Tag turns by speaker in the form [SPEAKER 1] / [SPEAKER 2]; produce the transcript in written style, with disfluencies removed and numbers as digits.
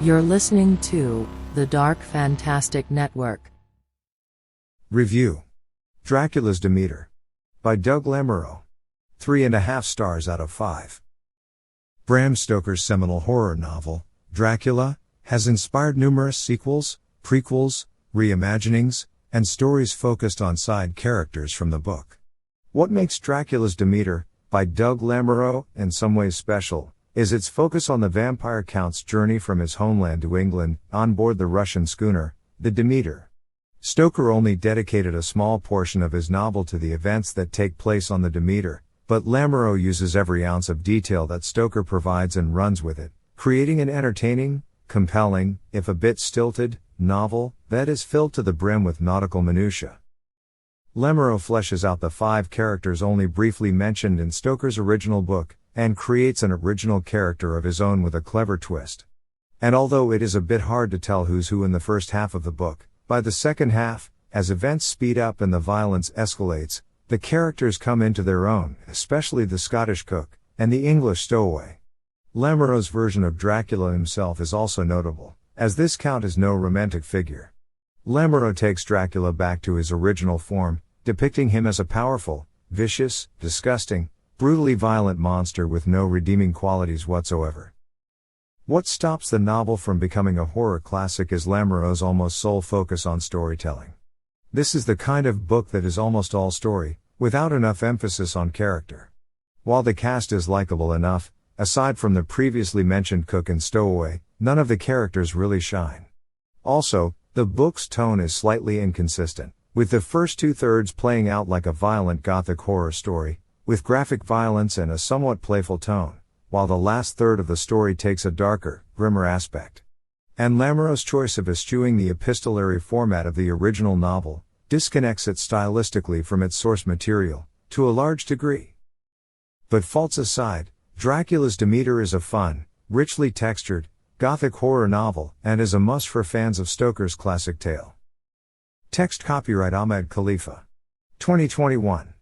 [SPEAKER 1] You're listening to the Dark Fantastic Network.
[SPEAKER 2] Review: Dracula's Demeter by Doug Lamoreux. 3.5 stars out of 5. Bram Stoker's seminal horror novel, Dracula, has inspired numerous sequels, prequels, reimaginings, and stories focused on side characters from the book. What makes Dracula's Demeter, by Doug Lamoreux, in some ways special, is its focus on the vampire count's journey from his homeland to England, on board the Russian schooner, the Demeter. Stoker only dedicated a small portion of his novel to the events that take place on the Demeter, but Lamoreux uses every ounce of detail that Stoker provides and runs with it, creating an entertaining, compelling, if a bit stilted, novel that is filled to the brim with nautical minutiae. Lamoreux fleshes out the 5 characters only briefly mentioned in Stoker's original book, and creates an original character of his own with a clever twist. And although it is a bit hard to tell who's who in the first half of the book, by the second half, as events speed up and the violence escalates, the characters come into their own, especially the Scottish cook, and the English stowaway. Lamoreux's version of Dracula himself is also notable, as this count is no romantic figure. Lamoreux takes Dracula back to his original form, depicting him as a powerful, vicious, disgusting, brutally violent monster with no redeeming qualities whatsoever. What stops the novel from becoming a horror classic is Lamoreux's almost sole focus on storytelling. This is the kind of book that is almost all story, without enough emphasis on character. While the cast is likable enough, aside from the previously mentioned cook and stowaway, none of the characters really shine. Also, the book's tone is slightly inconsistent, with the first 2/3 playing out like a violent gothic horror story, with graphic violence and a somewhat playful tone, while the last third of the story takes a darker, grimmer aspect. And Lamoreux's choice of eschewing the epistolary format of the original novel disconnects it stylistically from its source material, to a large degree. But faults aside, Dracula's Demeter is a fun, richly textured, gothic horror novel, and is a must for fans of Stoker's classic tale. Text copyright Ahmed Khalifa. 2021.